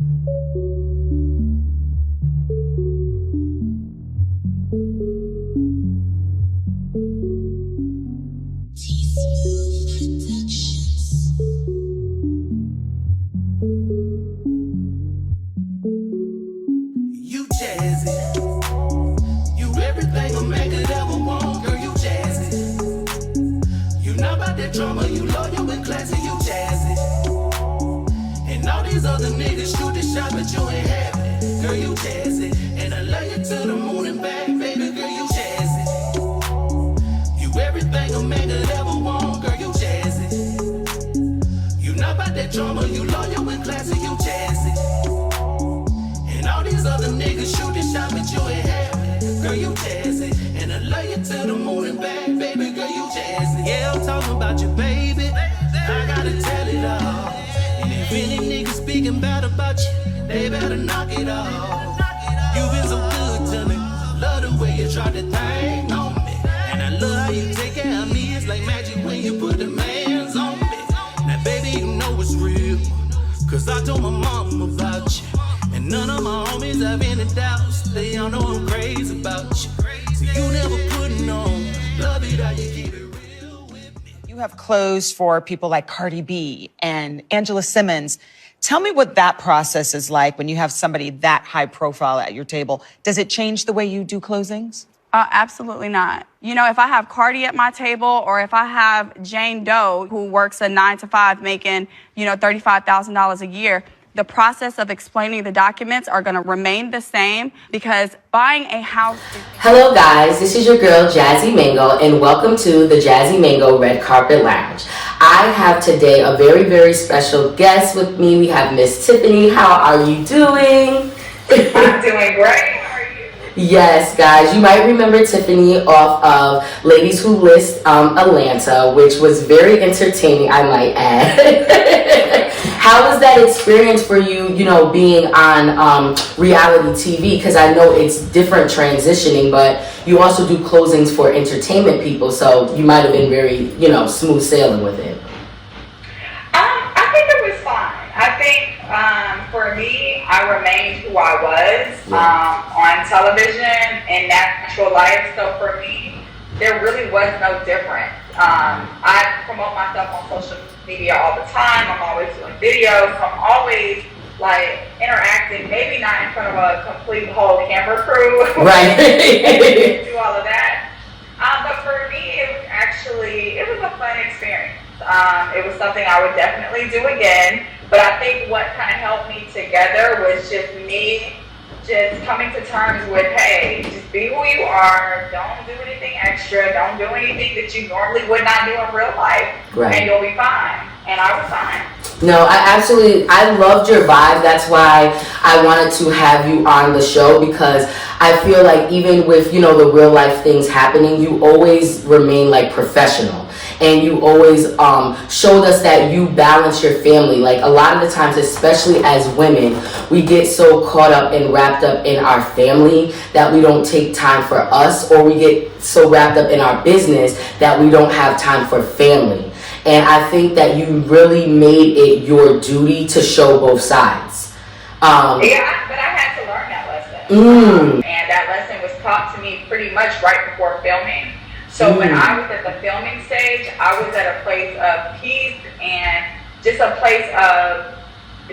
You jazzy. You everything a man could ever want, girl, you jazzy. You not about that drama, you loyal and classy, you jazzy. And all these other niggas shoot the shot, but you ain't having it, girl, you jazzy. And I love you to the moon and back, baby, girl, you jazzy. You everything a man could ever want, girl, you jazzy. You not about that drama, you loyal and classy, you jazzy. And all these other niggas shoot the shot, but you ain't having it, girl, you jazzy. And I love you to the moon and back, baby, girl, you jazzy. Yeah, I'm talking about you, baby. I gotta tell it all. And if any niggas speaking bad about you, they better knock it off. You been so good to me. Love the way you try to thing on me. And I love how you take care of me. It's like magic when you put the hands on me. Now, baby, you know it's real. Cause I told my mom about you. And none of my homies have any doubts. They all know I'm crazy about you. So you never putting on. Love it how you keep it real with me. You have clothes for people like Cardi B and Angela Simmons. Tell me what that process is like when you have somebody that high profile at your table. Does it change the way you do closings? Absolutely not. You know, if I have Cardi at my table or if I have Jane Doe who works a 9 to 5 making, $35,000 a year, the process of explaining the documents are going to remain the same because buying a house is... Hello guys, this is your girl Jazzy Mango and welcome to the Jazzy Mango Red Carpet Lounge. I have today a very, very special guest with me. We have Miss Tiffany. How are you doing? I'm doing great. How are you? Yes, guys, you might remember Tiffany off of Ladies Who List Atlanta, which was very entertaining, I might add. How was that experience for you, being on reality TV? Because I know it's different transitioning, but you also do closings for entertainment people, so you might have been very, smooth sailing with it. I think it was fine. I think for me, I remained who I was on television and natural life. So for me, there really was no difference. I promote myself on social media all the time. I'm always doing videos. So I'm always interacting, maybe not in front of a complete whole camera crew. Right. Do all of that. But for me, it was a fun experience. It was something I would definitely do again. But I think what kind of helped me together was just me just coming to terms with, hey, just be who you are. Don't do anything extra. Don't do anything that you normally would not do in real life. Right. And you'll be fine. And I was fine. No, I loved your vibe. That's why I wanted to have you on the show, because I feel like even with, the real life things happening, you always remain professional. And you always showed us that you balance your family. A lot of the times, especially as women, we get so caught up and wrapped up in our family that we don't take time for us, or we get so wrapped up in our business that we don't have time for family. And I think that you really made it your duty to show both sides. Yeah, but I had to learn that lesson. And that lesson was taught to me pretty much right before filming. So when I was at the filming stage, I was at a place of peace and just a place of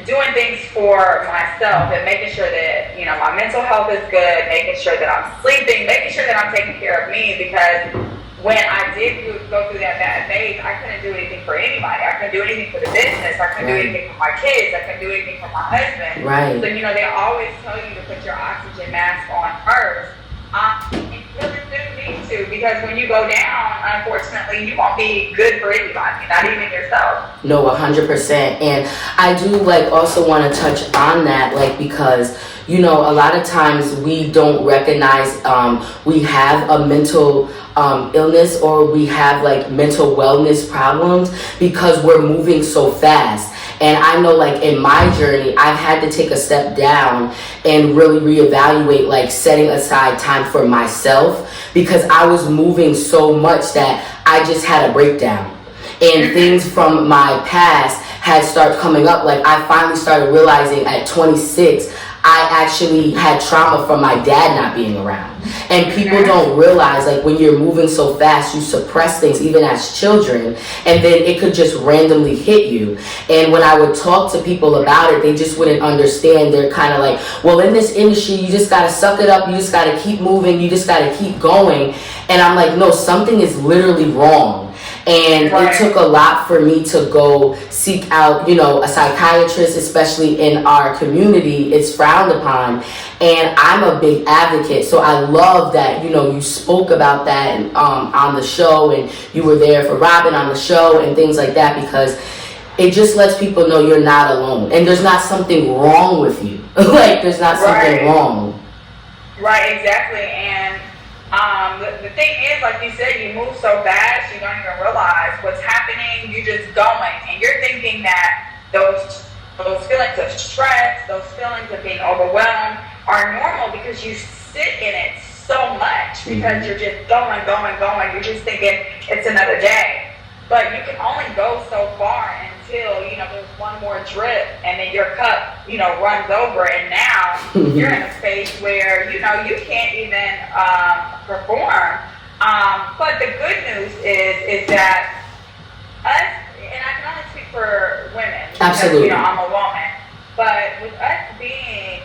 doing things for myself and making sure that, my mental health is good, making sure that I'm sleeping, making sure that I'm taking care of me, because when I did go through that bad phase, I couldn't do anything for anybody. I couldn't do anything for the business. I couldn't do anything for my kids. I couldn't do anything for my husband. Right. So, they always tell you to put your oxygen mask on first. You really do need to, because when you go down, unfortunately, you won't be good for anybody, not even yourself. No, 100%. And I do also want to touch on that, because a lot of times we don't recognize we have a mental illness, or we have mental wellness problems, because we're moving so fast. And I know in my journey, I've had to take a step down and really reevaluate, setting aside time for myself, because I was moving so much that I just had a breakdown. And things from my past had started coming up, like I finally started realizing at 26, I actually had trauma from my dad not being around. And people don't realize, like, when you're moving so fast, you suppress things even as children, and then it could just randomly hit you. And when I would talk to people about it, they just wouldn't understand. They're kind of like, well, in this industry, you just got to suck it up. You just got to keep moving. You just got to keep going. And I'm like, no, something is literally wrong. And it took a lot for me to go seek out, you know, a psychiatrist, especially in our community. It's frowned upon. And I'm a big advocate. So I love that, you know, you spoke about that on the show, and you were there for Robin on the show and things like that, because it just lets people know you're not alone. And there's not something wrong with you. Like, there's not something wrong. Right, exactly. And the thing is, like you said, you move so fast, you don't even realize what's happening. You're just going, and you're thinking that those feelings of stress, those feelings of being overwhelmed are normal because you sit in it so much, because you're just going. You're just thinking it's another day. But you can only go so far until, you know, there's one more drip and then your cup, you know, runs over, and now you're in a space where, you know, you can't even perform. But the good news is that us, and I can only speak for women, because, you know, I'm a woman, but with us being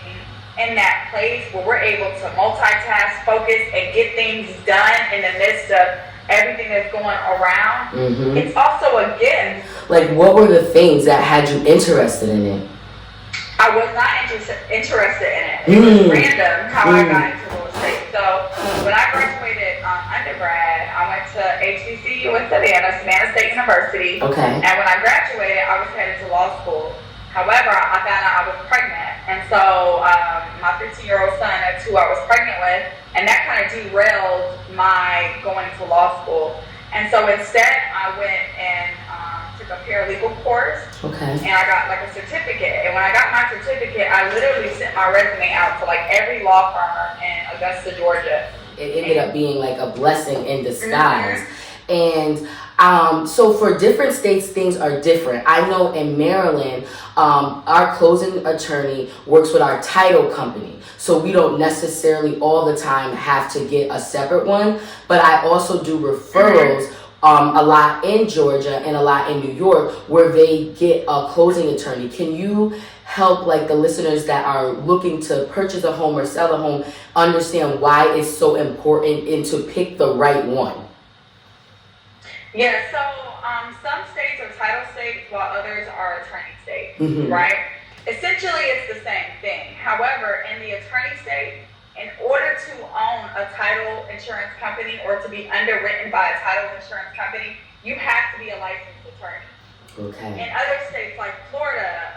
in that place where we're able to multitask, focus, and get things done in the midst of everything that's going around, it's also a gift. Like, what were the things that had you interested in it? I was not interested in it. It was random how I got into real estate. So when I graduated undergrad, I went to HBCU in Savannah State University. Okay. And when I graduated, I was headed to law school. However, I found out I was pregnant. And so my 15-year-old son, that's who I was pregnant with, and that kind of derailed my going to law school. And so instead, I went and took a paralegal course. Okay. And I got like a certificate. And when I got my certificate, I literally sent my resume out to like every law firm in Augusta, Georgia. It ended up being like a blessing in disguise. And so for different states, things are different. I know in Maryland, our closing attorney works with our title company. So we don't necessarily all the time have to get a separate one. But I also do referrals a lot in Georgia and a lot in New York, where they get a closing attorney. Can you help, like, the listeners that are looking to purchase a home or sell a home understand why it's so important and to pick the right one? Yeah, so some states are title states while others are attorney states, right? Essentially, it's the same thing. However, in the attorney state, in order to own a title insurance company or to be underwritten by a title insurance company, you have to be a licensed attorney. Okay. In other states like Florida,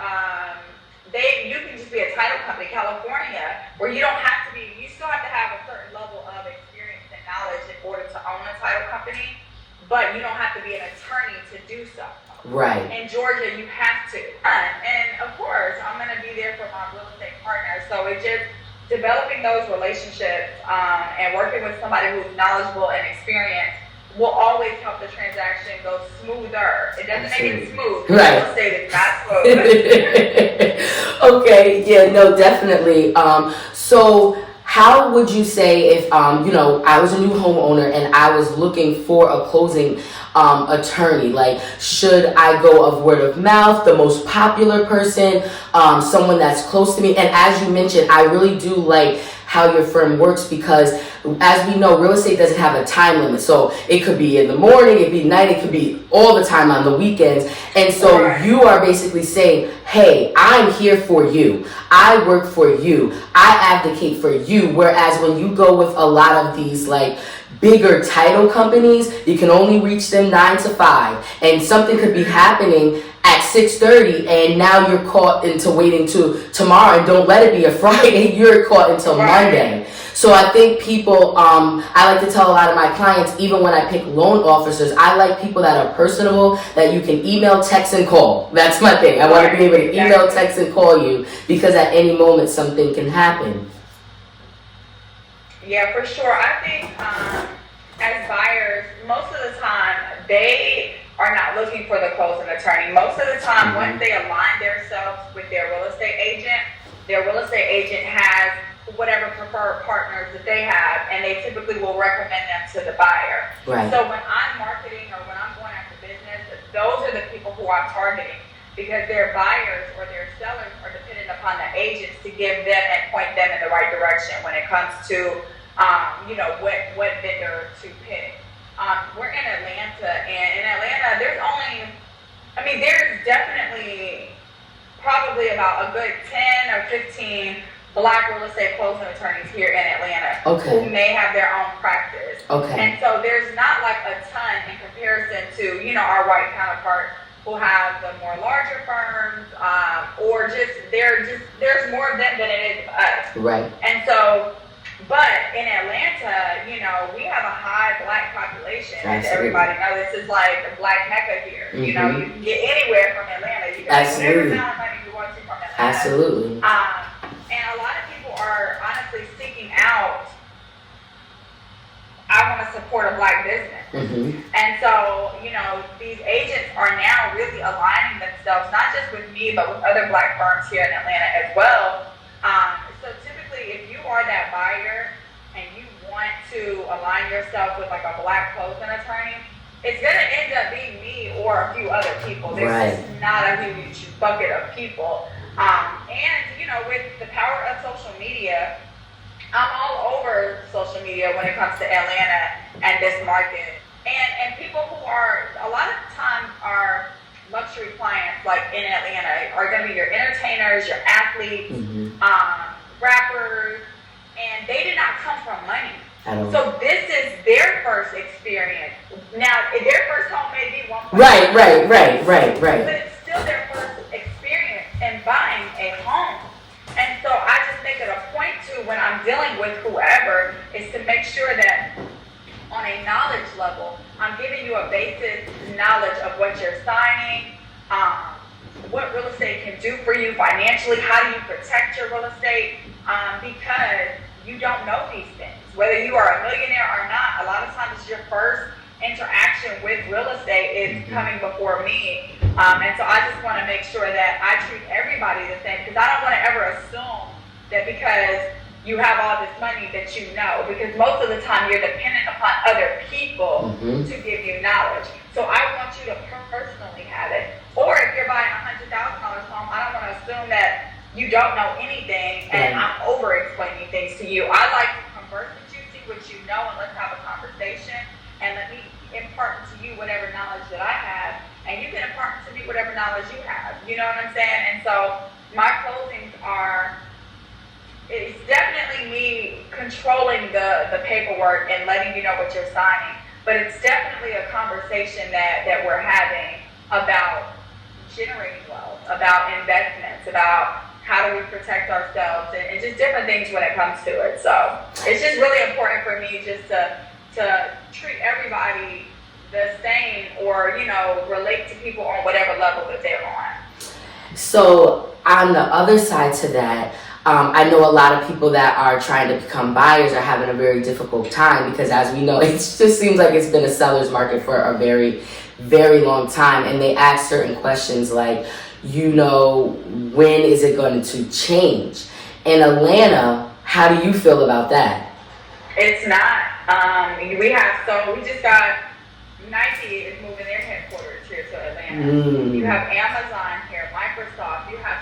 you can just be a title company. California, where you don't have to be, you still have to have a certain level of experience and knowledge in order to own a title company, but you don't have to be an attorney to do so. Right. In Georgia, you have to. And of course, I'm going to be there for my real estate partner. So it's just developing those relationships and working with somebody who's knowledgeable and experienced will always help the transaction go smoother. It doesn't make it smooth. Right. Real estate is not smooth. Okay. Yeah. No. Definitely. So, how would you say if you know, I was a new homeowner and I was looking for a closing attorney? Like, should I go of word of mouth, the most popular person, someone that's close to me? And as you mentioned, I really do like how your firm works, because as we know, real estate doesn't have a time limit. So it could be in the morning, it could be night, it could be all the time on the weekends. And so you are basically saying, hey, I'm here for you. I work for you. I advocate for you. Whereas when you go with a lot of these like bigger title companies, you can only reach them 9 to 5, and something could be happening at 6:30, and now you're caught into waiting to tomorrow, and don't let it be a Friday, you're caught until Monday. So I think people, I like to tell a lot of my clients, even when I pick loan officers, I like people that are personable, that you can email, text, and call. That's my thing. I want to be able to email, text, and call you, because at any moment something can happen. Yeah, for sure. I think as buyers, most of the time, they are not looking for the closing attorney. Most of the time, once they align themselves with their real estate agent has whatever preferred partners that they have, and they typically will recommend them to the buyer. Right. So when I'm marketing or when I'm going after business, those are the people who I'm targeting, because their buyers or their sellers are dependent upon the agents to give them and point them in the right direction when it comes to, what vendor to pick. We're in Atlanta, and in Atlanta, there's definitely probably about a good 10 or 15 Black real estate closing attorneys here in Atlanta who may have their own practice. And so there's not like a ton in comparison to, our white counterparts who have the more larger firms, or there's more of them than it is of us. Right. And so, but in Atlanta, we have a high Black population. As everybody knows, this is like the Black Mecca here. You can get anywhere from Atlanta. You can get whatever amount of money you want to from Atlanta. Absolutely. And a lot of people are honestly seeking out, I want to support a Black business. And so, these agents are now really aligning themselves, not just with me, but with other Black firms here in Atlanta as well. So typically, if you are that buyer and you want to align yourself with like a Black closing attorney, it's going to end up being me or a few other people. There's just not a huge bucket of people. And, with the power of social media, I'm all over social media when it comes to Atlanta and this market. And people who are, a lot of times, are luxury clients, like in Atlanta, are going to be your entertainers, your athletes, rappers, and they did not come from money. So this is their first experience. Now, their first home may be one point. Right. But it's still their first experience in buying a home. And so I just make it a point to, when I'm dealing with whoever, is to make sure that on a knowledge level, I'm giving you a basic knowledge of what you're signing, what real estate can do for you financially, how do you protect your real estate, because you don't know these things. Whether you are a millionaire or not, a lot of times it's your first interaction with real estate is coming before me. And so I just want to make sure that I treat everybody the same, because I don't want to ever assume that because you have all this money that you know, because most of the time you're dependent upon other people to give you knowledge. So I want you to personally have it. Or if you're buying a $100,000 home, I don't want to assume that you don't know anything and I'm over-explaining things to you. I like to converse with you, see what you know, and let's have a conversation, and let me impart to you whatever knowledge that I have, and you can impart to me whatever knowledge you have. You know what I'm saying? And so my closings it's definitely me controlling the paperwork and letting you know what you're signing, but it's definitely a conversation that we're having about generating wealth, about investments, about how do we protect ourselves, and just different things when it comes to it. So it's just really important for me just to treat everybody the same, or relate to people on whatever level that they're on. So on the other side to that, I know a lot of people that are trying to become buyers are having a very difficult time, because as we know, it just seems like it's been a seller's market for a very, very long time. And they ask certain questions like, when is it going to change? In Atlanta, how do you feel about that? It's not. We just got, Nike is moving their headquarters here to Atlanta. You have Amazon here, Microsoft. You have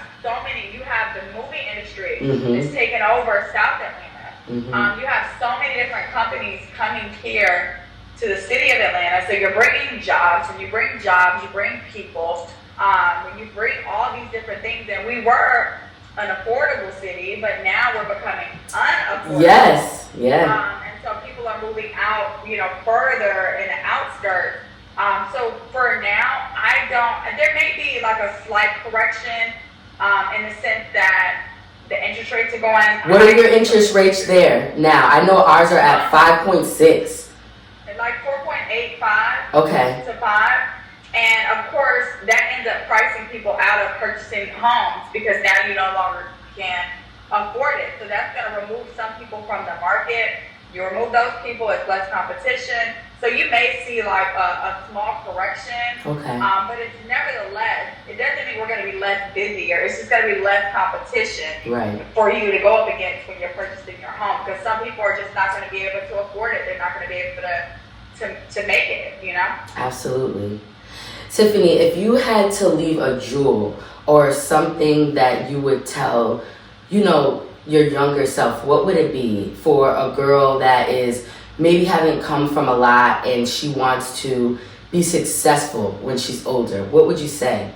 you have the movie industry that's taken over South Atlanta. You have so many different companies coming here to the city of Atlanta. So you're bringing jobs, and you bring people, when you bring all these different things. And we were an affordable city, but now we're becoming unaffordable. Yes, yeah. And so people are moving out, further in the outskirts. So for now, there may be like a slight correction in the sense that the interest rates are going. What are your interest rates there now? I know ours are at 5.6. Like 4.85 to 5. And of course, that ends up pricing people out of purchasing homes, because now you no longer can afford it. So that's going to remove some people from the market. You remove those people, it's less competition. So you may see like a small correction, Okay. but it's nevertheless, it doesn't mean we're going to be less busier. It's just going to be less competition Right. for you to go up against when you're purchasing your home. Because some people are just not going to be able to afford it. They're not going to be able to make it, you know? Absolutely. Tiffany, if you had to leave a jewel or something that you would tell, you know, your younger self, what would it be for a girl that is maybe haven't come from a lot and she wants to be successful when she's older? What would you say?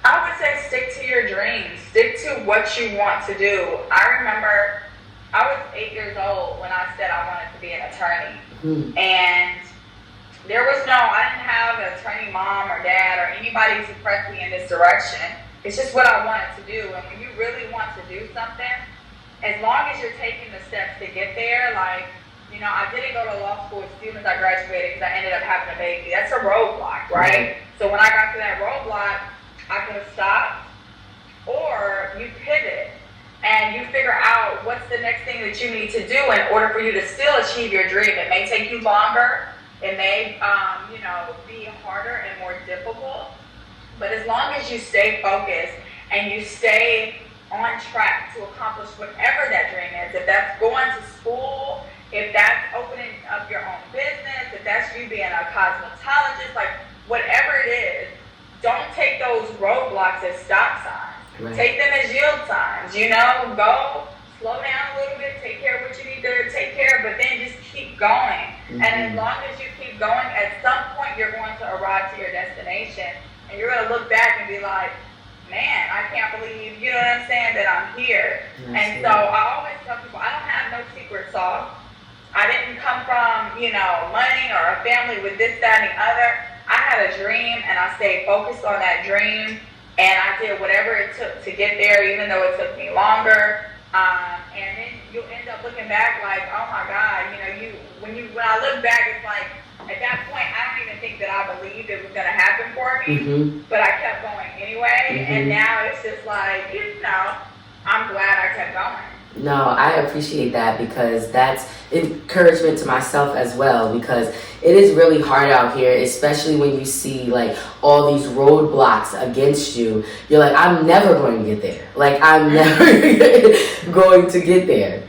I would say stick to your dreams. Stick to what you want to do. I remember I was 8 years old when I said I wanted to be an attorney. And there was I didn't have an attorney mom or dad or anybody to press me in this direction. It's just what I wanted to do. And when you really want to do something, as long as you're taking the steps to get there, like, you know, I didn't go to law school as soon as I graduated because I ended up having a baby. That's a roadblock, right? So when I got to that roadblock, I could have stopped, or you pivot and you figure out what's the next thing that you need to do in order for you to still achieve your dream. It may take you longer. It may, you know, be harder and more difficult. But as long as you stay focused and you stay on track to accomplish whatever that dream is, if that's going to school, if that's opening up your own business, if that's you being a cosmetologist, like whatever it is, don't take those roadblocks as stop signs. Right. Take them as yield signs, you know, go slow down a little bit, take care of what you need to take care of, but then just keep going. And as long as you keep going, at some point you're going to arrive to your destination and you're going to look back and be like, man, I can't believe, you know what I'm saying, that I'm here. And so I always tell people, I don't have no secret sauce. I didn't come from, you know, money or a family with this, that, and the other. I had a dream and I stayed focused on that dream and I did whatever it took to get there, even though it took me longer. And then you'll end up looking back like, oh my God, you know, when I look back, it's like, at that point, I don't even think that I believed it was going to happen for me, but I kept going anyway. And now it's just like, you know, I'm glad I kept going. No, I appreciate that because that's encouragement to myself as well, because it is really hard out here, especially when you see like all these roadblocks against you. You're like, I'm never going to get there. Like, I'm never going to get there.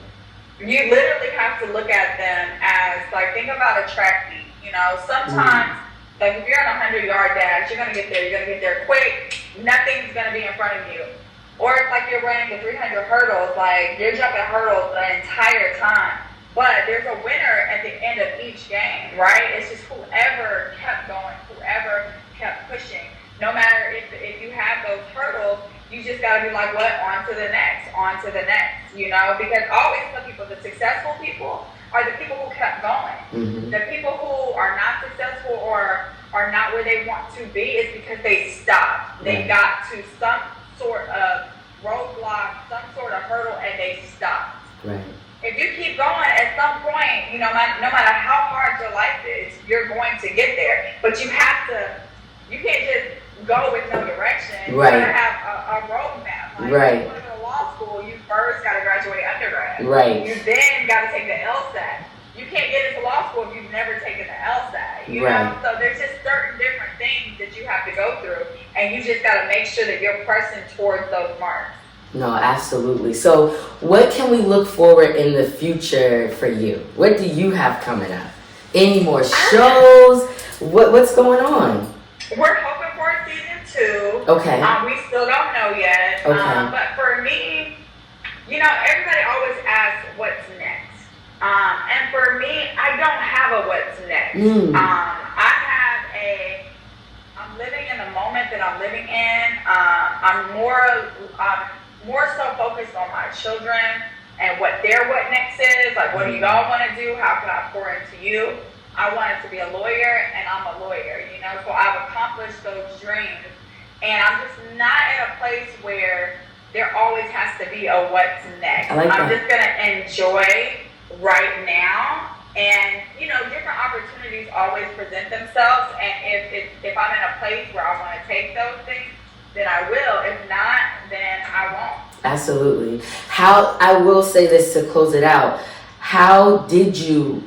You literally have to look at them as, like, think about a track meet. You know, sometimes, like if you're on a 100-yard dash, you're going to get there. You're going to get there quick. Nothing's going to be in front of you. Or it's like you're running the 300 hurdles, like you're jumping hurdles the entire time. But there's a winner at the end of each game, right? It's just whoever kept going, whoever kept pushing. No matter if you have those hurdles, you just got to be like, what? On to the next, you know? Because I always tell people, the successful people are the people who kept going. The people who are not successful or are not where they want to be is because they stopped. They got to some sort of roadblock, some sort of hurdle, and they stopped. Right. If you keep going, at some point, you know, no matter how hard your life is, you're going to get there. But you can't just go with no direction. Right. You gotta have a roadmap. Like, right. If you want to go to law school, you first gotta graduate undergrad. Right. You then gotta take the LSAT. You can't get into law school if you've never taken the LSAT. You know, so there's just certain different things that you have to go through, and you just gotta make sure that you're pressing towards those marks. No, absolutely. So what can we look forward in the future for you? What do you have coming up? Any more shows? What's going on? We're hoping for a season 2. Okay. We still don't know yet. Okay. But for me, you know, everybody always asks what's next. And for me, I don't have a what's next. I'm living in the moment that I'm living in. I'm more so focused on my children and what their what next is. Like, what do y'all want to do? How can I pour into you? I wanted to be a lawyer, and I'm a lawyer, you know, so I've accomplished those dreams. And I'm just not at a place where there always has to be a what's next. I'm just going to enjoy right now. And, you know, different opportunities always present themselves. And if I'm in a place where I want to take those things, then I will. If not, then I won't. Absolutely. I will say this to close it out. How did you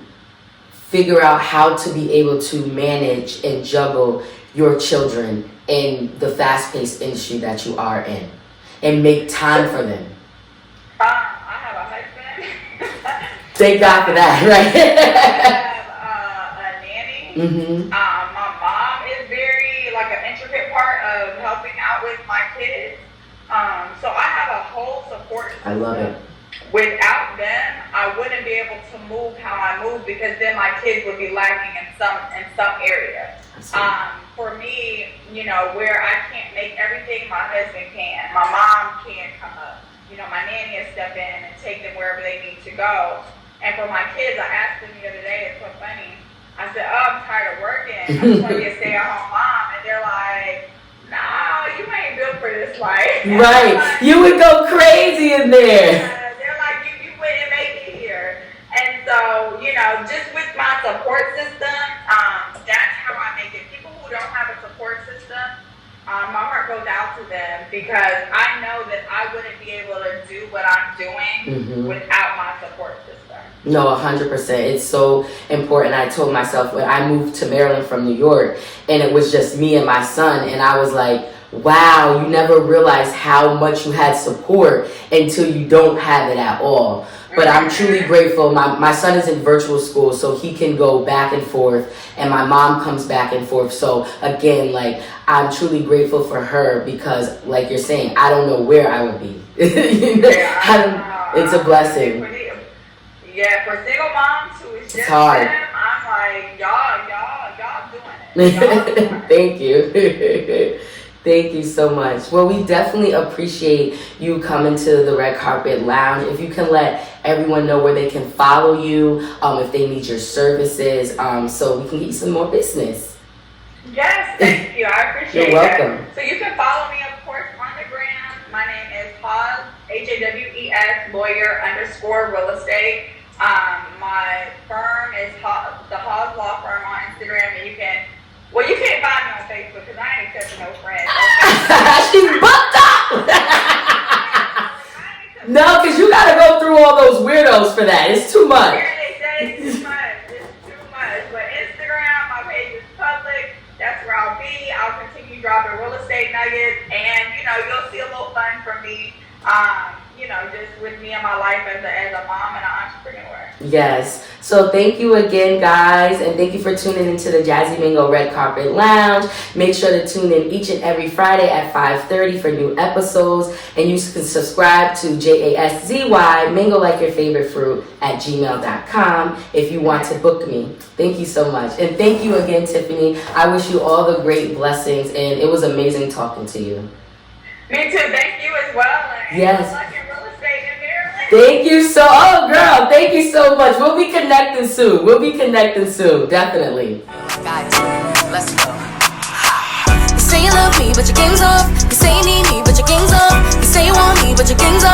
figure out how to be able to manage and juggle your children in the fast-paced industry that you are in and make time for them? I have a husband. Thank God for that, right? I have a nanny. Mm-hmm. My mom is very like an intricate part of helping out with my kids. So I have a whole support system. I love it. Without them, I wouldn't be able to move how I move because then my kids would be lacking in some area. For me, you know, where I can't make everything, my husband can. My mom can't come up. You know, my nanny will step in and take them wherever they need to go. And for my kids, I asked them the other day, it's so funny. I said, oh, I'm tired of working. I just want to be a stay-at-home mom. And they're like, no, you ain't built for this life. Right. Like, you would go crazy in there. they're like, you wouldn't make it here. And so, you know, just with my support system, that's how I make it. People who don't have a support system, my heart goes out to them because I know that I wouldn't be able to do what I'm doing without my support system. No, 100%. It's so important. I told myself when I moved to Maryland from New York and it was just me and my son, and I was like, wow, you never realize how much you had support until you don't have it at all. But I'm truly grateful. My son is in virtual school, so he can go back and forth, and my mom comes back and forth. So again, like, I'm truly grateful for her because, like you're saying, I don't know where I would be. It's a blessing. Yeah, for single moms who is just hard. them, I'm like, y'all doing it. Y'all doing it. Thank you. Thank you so much. Well, we definitely appreciate you coming to the Red Carpet Lounge. If you can let everyone know where they can follow you, if they need your services, so we can get you some more business. Yes, thank you. I appreciate You're welcome. that. So you can follow me, of course, on the gram. My name is HAWES, HAWES, lawyer _ real estate. My firm is the HAWES Law Firm on Instagram, and you can't find me on Facebook because I ain't accepting no friends. She's bucked up! No, because you got to go through all those weirdos for that. It's too much. It's too much. It's too much. But Instagram, my page is public. That's where I'll be. I'll continue dropping real estate nuggets, and you'll see a little fun from me. Just with me and my life as a mom and an entrepreneur. Yes. So thank you again, guys, and thank you for tuning into the Jazzy Mango Red Carpet Lounge. Make sure to tune in each and every Friday at 5:30 for new episodes, and you can subscribe to JASZY Mango Like Your Favorite Fruit at gmail.com if you want to book me. Thank you so much, and thank you again, Tiffany. I wish you all the great blessings, and it was amazing talking to you. Me too. Thank you as well. And yes. Thank you thank you so much. We'll be connecting soon. Definitely. Let's go. You say you love me, but your game's off. You say you need me, but your game's off. You say you want me, but your game's off.